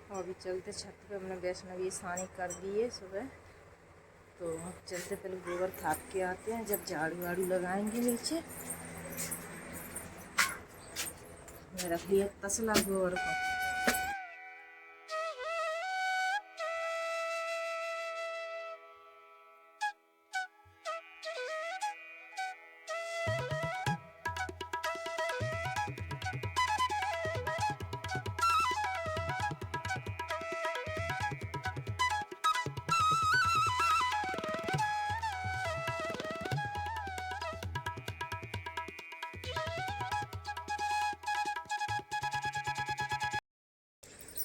और अभी चलते छत पे, हमने वैष्णवी सानी कर दी है सुबह, तो चलते पहले गोबर थाप के आते हैं, जब झाड़ू वाड़ू लगाएंगे नीचे। मैं रख लिया तसला गोबर को।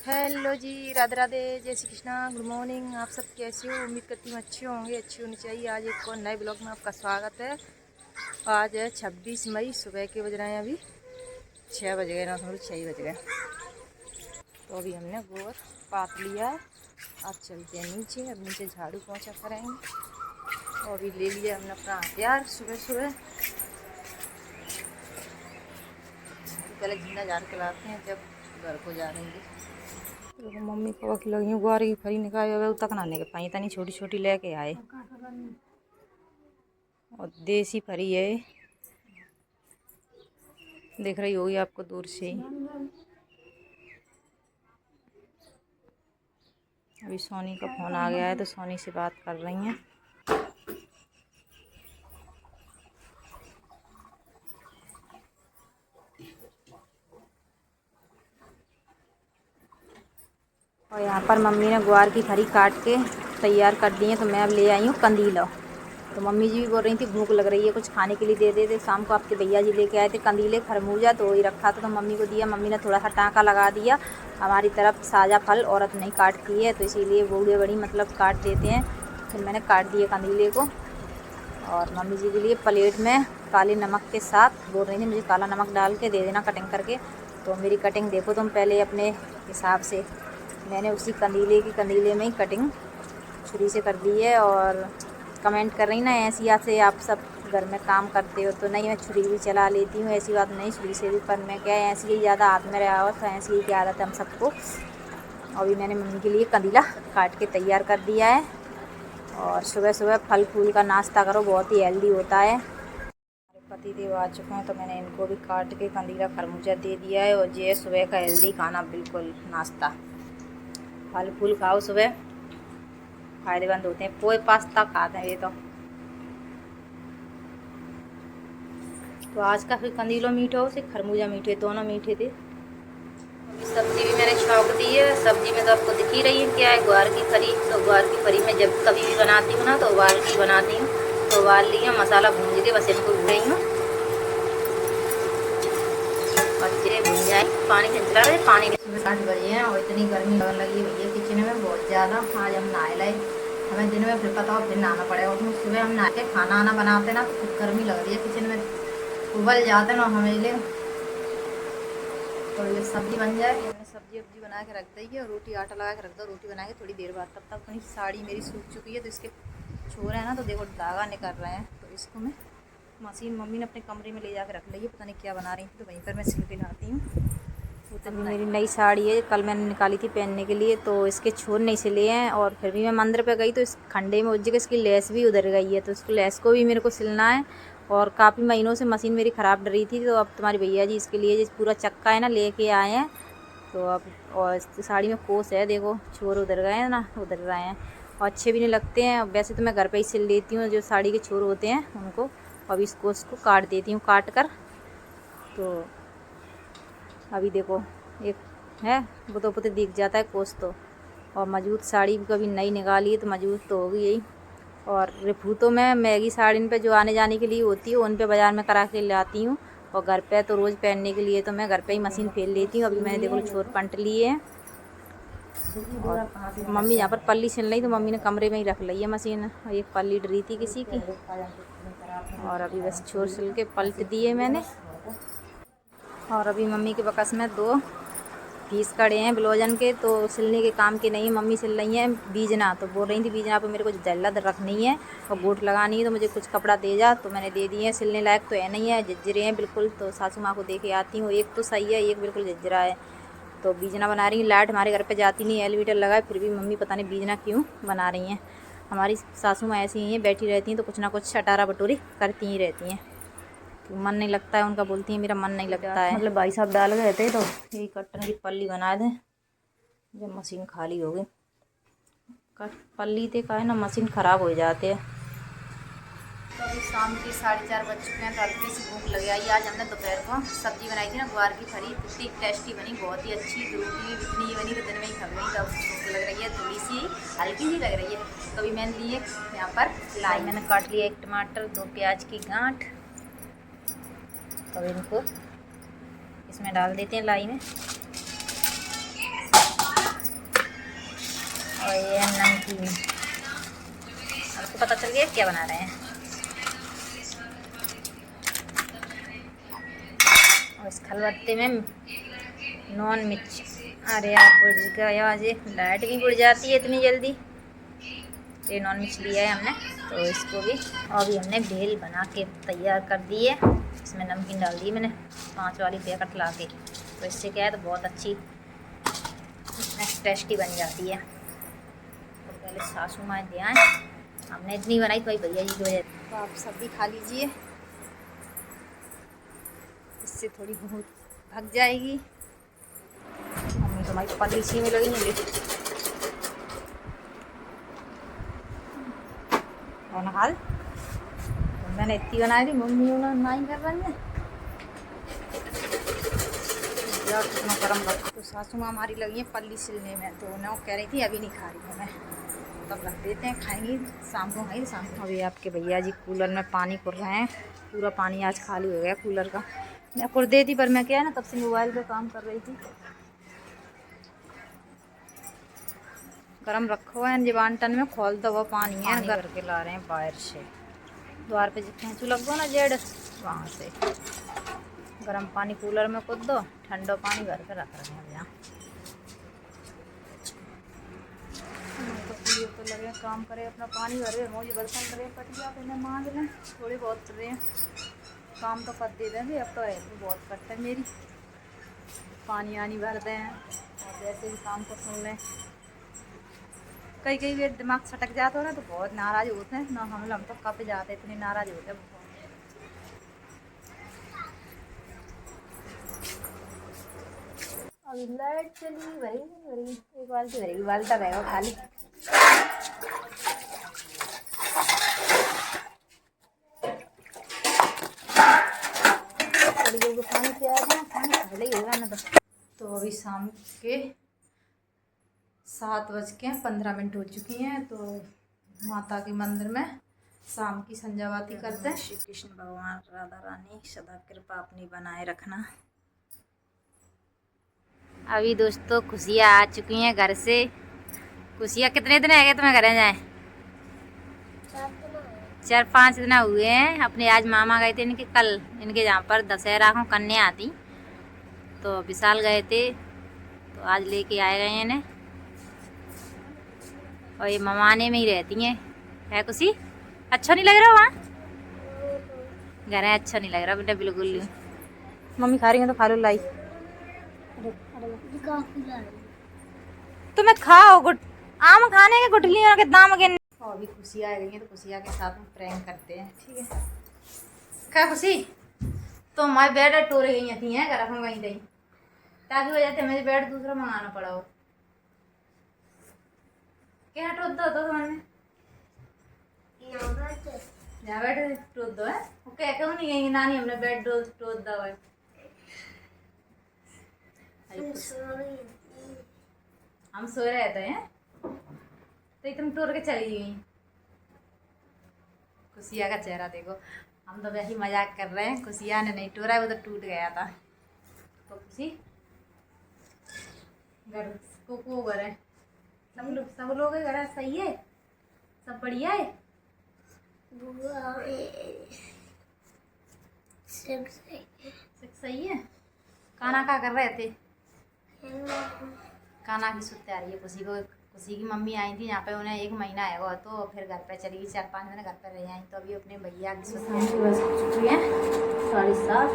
हेलो जी, राधे राधे, जय श्री कृष्णा, गुड मॉर्निंग। आप सब कैसे हो? उम्मीद करती हूँ अच्छे होंगे, अच्छी होनी चाहिए। आज एक और नए ब्लॉग में आपका स्वागत है। आज है 26 मई, सुबह के बज रहे हैं अभी 6 बज गए ना, थोड़ी 6 बज गए। तो अभी हमने गोबर पात लिया है। अब चलते हैं नीचे, अब नीचे झाड़ू पोंछा करेंगे। और अभी ले लिया हमने अपना हथियार सुबह सुबह। पहले जीना झाड़ के लाते हैं, जब घर को जा रहे हैं। तो मम्मी को की लगी गुआर की फरी निकाल तक ना के पाई, तनी छोटी छोटी लेके आए। और देसी फरी है, देख रही होगी आपको दूर से ही। अभी सोनी का फ़ोन आ गया है, तो सोनी से बात कर रही हैं। और यहाँ पर मम्मी ने गुआर की फरी काट के तैयार कर दी है, तो मैं अब ले आई हूँ कंदीला। तो मम्मी जी भी बोल रही थी भूख लग रही है, कुछ खाने के लिए दे दे। शाम को आपके भैया जी लेके आए थे कंदीले खरबूजा, तो वही रखा था, तो मम्मी को दिया। मम्मी ने थोड़ा सा टाँका लगा दिया। हमारी तरफ साजा फल औरत नहीं काटती है, तो इसीलिए बूढ़े बड़ी मतलब काट देते हैं। फिर मैंने काट दिया कंदीले को। और मम्मी जी के लिए प्लेट में काले नमक के साथ बोल रही थी मुझे काला नमक डाल के दे देना कटिंग करके। तो मेरी कटिंग देखो तुम पहले अपने हिसाब से। मैंने उसी कंदीले में ही कटिंग छुरी से कर दी है। और कमेंट कर रही ना ऐसी याद से आप सब घर में काम करते हो, तो नहीं, मैं छुरी भी चला लेती हूँ, ऐसी बात नहीं, छुरी से भी। पर मैं क्या है, ऐसी ही ज़्यादा हाथ में रहा था, ऐसी ही की आदत है हम सबको। अभी मैंने मम्मी के लिए कंदीला काट के तैयार कर दिया है। और सुबह सुबह फल फूल का नाश्ता करो, बहुत ही हेल्दी होता है। हमारे पति देव आ चुके हैं, तो मैंने इनको भी काट के कंदीला खरबूजा दे दिया है। और ये सुबह का हेल्दी खाना, बिल्कुल नाश्ता। फल फूल खाओ, सुबह फायदेमंद होते हैं। पोए पास्ता खाते हैं ये तो आज का फिर कंदीलो मीठा हो, से खरबूजा मीठे, दोनों मीठे थे। सब्जी भी मैंने छौंक दी है। सब्जी में तो आपको दिख ही रही है क्या है, ग्वार की फरी। तो ग्वार की फरी में जब कभी भी बनाती हूँ ना, तो उबाल की बनाती हूँ। तो उबाल लिया, मसाला भून के बस इनको भून रही हूँ। अच्छे भून जाए, पानी से चला रहे, पानी 8 बजे हैं और इतनी गर्मी लगने लगी है भैया किचन में बहुत ज़्यादा। आज हम नहाए लाए, हमें दिन में फिर पता हो फिर नहाना पड़ेगा। उसमें सुबह हम नहा के खाना आना बनाते ना, तो फिर गर्मी लग रही है किचन में, उबल जाते ना हमें लिए। तो ये सब्जी बन जाए, मैंने सब्जी वब्जी बना के रख दी है। और रोटी आटा लगा के रख दो, रोटी बना के थोड़ी देर बाद। तब तक अपनी साड़ी मेरी सूख चुकी है, तो इसके छोर है ना, तो देखो धागा निकल रहे हैं। तो इसको मैं मशीन मम्मी ने अपने कमरे में ले जाकर रख ली है, पता नहीं क्या बना रही थी, तो वहीं पर मैं सिल के लाती हूँ। तो मेरी नई साड़ी है, कल मैंने निकाली थी पहनने के लिए, तो इसके छोर नहीं सिले हैं। और फिर भी मैं मंदिर पे गई, तो इस खंडे में उज्ज के इसकी लेस भी उधर गई है, तो इसको लेस को भी मेरे को सिलना है। और काफ़ी महीनों से मशीन मेरी ख़राब डरी थी, तो अब तुम्हारे भैया जी इसके लिए पूरा चक्का है ना लेके आए हैं। तो अब और साड़ी में कोस है, देखो छोर उधर गए हैं ना, उधर रहे हैं, और अच्छे भी नहीं लगते हैं। वैसे तो मैं घर पे ही सिल लेती हूँ, जो साड़ी के छोर होते हैं उनको। अब इस कोस को काट देती हूँ, काट कर। तो अभी देखो एक है, वो तो पुते दिख जाता है कोस तो। और मजबूत साड़ी भी कभी नई निकाली है, तो मजबूत तो होगी यही। और रिफू तो मैं मैगी साड़ी पे जो आने जाने के लिए होती है, उन पे बाज़ार में करा के लाती हूँ। और घर पे तो रोज़ पहनने के लिए तो मैं घर पे ही मशीन फेल लेती हूँ। अभी मैंने देखो छोर पंट लिए हैं। और मम्मी यहाँ पर पल्ली सिल रही, तो मम्मी ने कमरे में ही रख ली है मशीन। एक पल्ली डरी थी किसी की, और अभी बस छोर सिल के पलट दिए मैंने। और अभी मम्मी के बकस में 2 पीस कड़े हैं ब्लाउजन के, तो सिलने के काम के नहीं, मम्मी सिल रही हैं बीजना। तो बोल रही थी बीजना पे मेरे को जल्लद रखनी है और गोट लगानी है, तो मुझे कुछ कपड़ा दे जा। तो मैंने दे दिए हैं, सिलने लायक तो है नहीं है, झज्जरे हैं बिल्कुल। तो सासू माँ को दे के आती हूँ, एक तो सही है, एक बिल्कुल झज्जरा है। तो बीजना बना रही हूँ। लाइट हमारे घर पे जाती नहीं, एलिवेटर लगा है, फिर भी मम्मी पता नहीं बीजना क्यों बना रही हैं। हमारी सासू माँ ऐसी ही हैं, बैठी रहती हैं तो कुछ ना कुछ अटारा बटोरी करती ही रहती हैं। तो मन नहीं लगता है उनका, बोलती हैं मेरा मन नहीं लगता है। मतलब भाई साहब डाल गए थे तो यही कट्टन की पल्ली बना दें जब मशीन खाली हो गई। पल्ली ते का है ना, मशीन ख़राब हो जाते हैं। तो अभी शाम के 4:30 बज चुके हैं, तो हल्की सी भूख लग आई। आज हमने दोपहर को सब्ज़ी बनाई थी ना ग्वार की फली, इतनी टेस्टी बनी, बहुत ही अच्छी। रोटी इतनी ही बनी तो दिन में ही खा गई, तब भूख लग रही है, थोड़ी सी हल्की सी लग रही है। तो अभी मैंने लिए यहाँ पर लाई, मैंने काट लिया 1 टमाटर, 2 प्याज की गांठ। तो इनको इसमें डाल देते हैं लाई में। और ये है नमकीन, आपको पता चल गया क्या बना रहे हैं। और इस खलबत्ते में नॉन मिर्च, अरे यार बुझ गया, आज लाइट भी बुझ जाती है इतनी जल्दी। ये नॉन मिर्च लिया है हमने, तो इसको भी और भी हमने भेल बना के तैयार कर दी है। इसमें नमकीन डाल दी मैंने 5 वाली पैकेट ला के, तो इससे क्या है तो बहुत अच्छी टेस्टी बन जाती है। तो पहले सासू माँ दे आए, हमने इतनी बनाई तो भाई भैया जी की वजह। तो आप सब भी खा लीजिए, इससे थोड़ी भूख भग जाएगी। मम्मी तो हमारी पल्ली सी में लगी नहीं और हाल मैंने इतनी बनाई थी, मम्मी उन्होंने नहीं कर रही है यार, कितना गर्म रखा। तो सासू माँ हमारी लगी है पल्ली छिलने में, तो उन्हें कह रही थी अभी नहीं खा रही हूँ मैं, तब रख देते हैं, खाएंगी शाम को, खाएंगे शाम को। अभी आपके भैया जी कूलर में पानी कर रहे हैं, पूरा पानी आज खाली हो गया कूलर का। मैं कर देती पर मैं क्या है ना तब से मोबाइल पे काम कर रही थी। गरम रखो है जबान टन में, खोल दो वो पानी है करके ला रहे हैं बाहर से, द्वार पे खींचू लग दो ना जेड वहाँ से। गरम पानी कूलर में कूद दो, ठंडा पानी भर के रख रहे हैं यहाँ। तो लगे काम करे अपना, पानी भर रहे रोज, बर्तन करे पटिया पे मांज लें, थोड़े बहुत कर रहे हैं काम तो कर दे देंगे। अब तो है बहुत कट है मेरी, पानी आनी भर दें और वैसे भी काम को सुन लें। कई कई दिमाग सटक जाता है ना तो बहुत नाराज़ होते हैं ना, हम तो कब जाते इतने नाराज़ होते हैं। अभी लाइट चली भरी एक बाल्टी भरेगी, बाल्टा रहेगा खाली। पानी पिया था, पानी पहले ही होगा ना। तो अभी शाम के 7:15 हो चुकी हैं, तो माता के मंदिर में शाम की संध्यावाती करते हैं। श्री कृष्ण भगवान राधा रानी सदा कृपा अपनी बनाए रखना। अभी दोस्तों खुशियाँ आ चुकी हैं घर से। खुशियाँ कितने दिन है तुम्हें घर जाए? 4-5 दिन हुए हैं। अपने आज मामा गए थे इनके, कल इनके जहाँ पर दशहरा को कन्या आती, तो विशाल गए थे, तो आज लेके आए गए हैं इन्हें। और ये ममाने में ही रहती हैं। है खुशी? अच्छा नहीं लग रहा वहाँ घर है? अच्छा नहीं लग रहा बेटा बिल्कुल नहीं। मम्मी खा रही है तो खा लो लाई। तुम्हें खाओ आम खाने के गुठलियों के दाम के। अभी खुशियाँ आ गई हैं तो खुशियाँ के साथ में प्रैंक करते हैं, ठीक है? क्या खुशी तो हमारे बेड टोर गई थी हैं घर गई थी, ताकि वजह से मुझे बेड दूसरा मंगाना पड़ा हो। क्या टोद दो तो तुमने यहाँ बैठ टोद दो है, क्या क्यों नहीं गई नानी हमने बेड टोद दो है। हम सो रहे थे हैं तो तुम टूर के चली गई। खुशिया का चेहरा देखो, हम तो वैसे ही मजाक कर रहे हैं, खुशिया ने नहीं टूरा, वो तो टूट गया था। तो खुशी घर को घर है, सब लोग घर है, सही है, सब बढ़िया है, सब सही है। काना क्या कर रहे थे? काना की सुत्ते आ रही है खुशी को। खुशी की मम्मी आई थी यहाँ पे, उन्हें 1 महीना है वो, तो फिर घर पे चली गई, 4-5 दिन घर पे रह आई। तो अभी अपने भैया की सुत्ते बस हो चुकी है 7:30।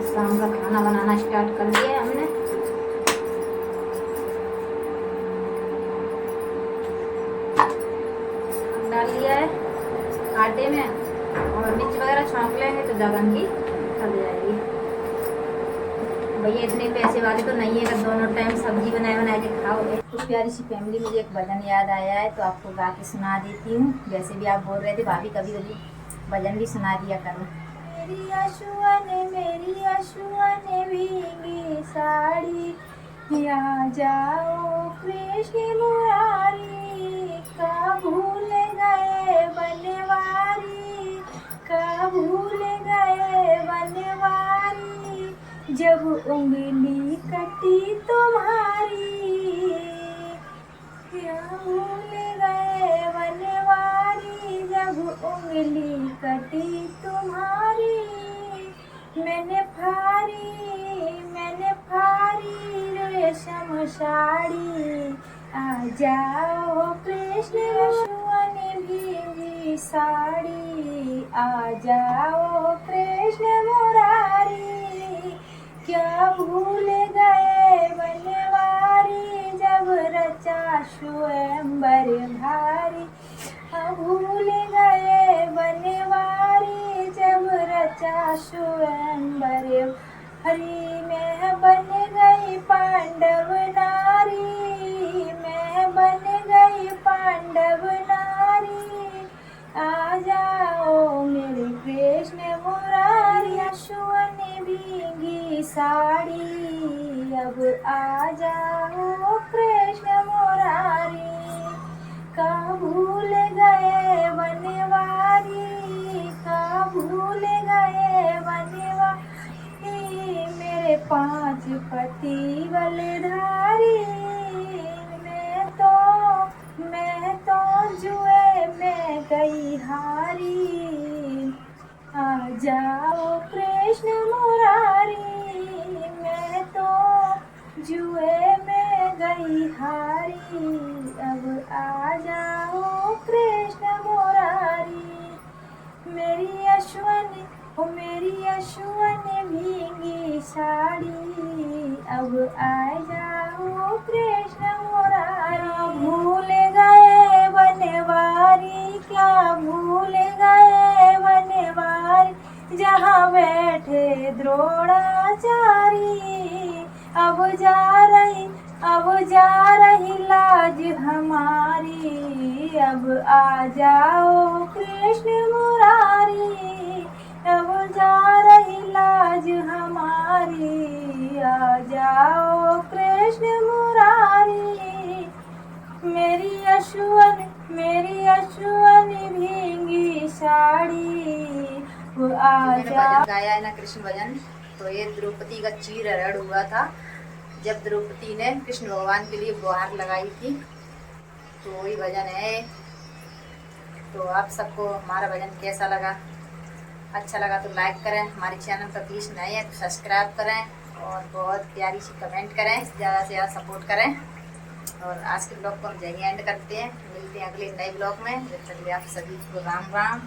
शाम का खाना बनाना स्टार्ट कर दिया हमने। डाल लिया है आटे में और मिर्च वगैरह छौंक लेंगे तो दबंग की खल जाएगी। भैया इतने पैसे वाले तो नहीं है कि दोनों टाइम सब्जी बना के खाओगे। कुछ प्यारी सी फैमिली, मुझे एक भजन याद आया है तो आपको गा के सुना देती हूँ। वैसे भी आप बोल रहे थे भाभी कभी कभी भजन भी सुना दिया करो। मेरी अशुआ ने भीगी साड़ी, आ जाओ कृष्ण मुरारी, का भूल गए बनवारी, का भूल गए बनवारी, जब उंगली कटी तुम्हारी, क्या भूल गए बनवारी, जब उंगली कटी तुम्हारी, मैंने फारी रेशम साड़ी, आ जाओ कृष्ण अशुआ ने भीगी साड़ी, आ जाओ कृष्ण मुरारी, क्या भूल गए बनवारी, जब रचा स्वयंवर भारी, भूल गए बनवारी, जब रचा स्वयंवर हरी, मैं बन गई पांडव नारी, मैं बन गई पांडव नारी, आ जाओ मेरे कृष्ण मुरारी। अशुआ ने भीगी साड़ी, अब आ जाओ कृष्ण मुरारी, का भूल गए बनवारी, का भूल गए बनवारी, मेरे 5 पति बलधारी, मैं तो जुए में गई हारी, आ जाओ कृष्ण मुरारी, मैं तो जुए में गई हारी, अब आ जाओ कृष्ण मुरारी। मेरी अशुआ ने भीगी साड़ी, अब आ जाओ कृष्ण मुरारी, भूल गए बनवारी, क्या भूल गए बनवारी, जहाँ बैठे द्रोणाचारी, अब जा रही लाज हमारी, अब आ जाओ कृष्ण मुरारी, अब जा रही लाज हमारी, आ जाओ कृष्ण मुरारी। मेरी अशुआ ने भीगी साड़ी, वो आ जा। गाया है ना कृष्ण भजन। तो ये द्रौपदी का चीर हरण हुआ था जब द्रौपदी ने कृष्ण भगवान के लिए गुहार लगाई थी, तो वही भजन है। तो आप सबको हमारा भजन कैसा लगा? अच्छा लगा तो लाइक करें, हमारे चैनल पर प्लीज़ नए हैं तो सब्सक्राइब करें और बहुत प्यारी सी कमेंट करें, ज़्यादा से ज़्यादा सपोर्ट करें। और आज के ब्लॉग को हम यहीं एंड करते हैं, मिलते हैं अगले नए ब्लॉग में। जब तक आप सभी को राम राम,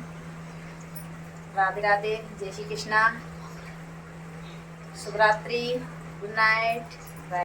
राधे राधे, जय श्री कृष्णा, शुभ रात्रि, गुड नाइट।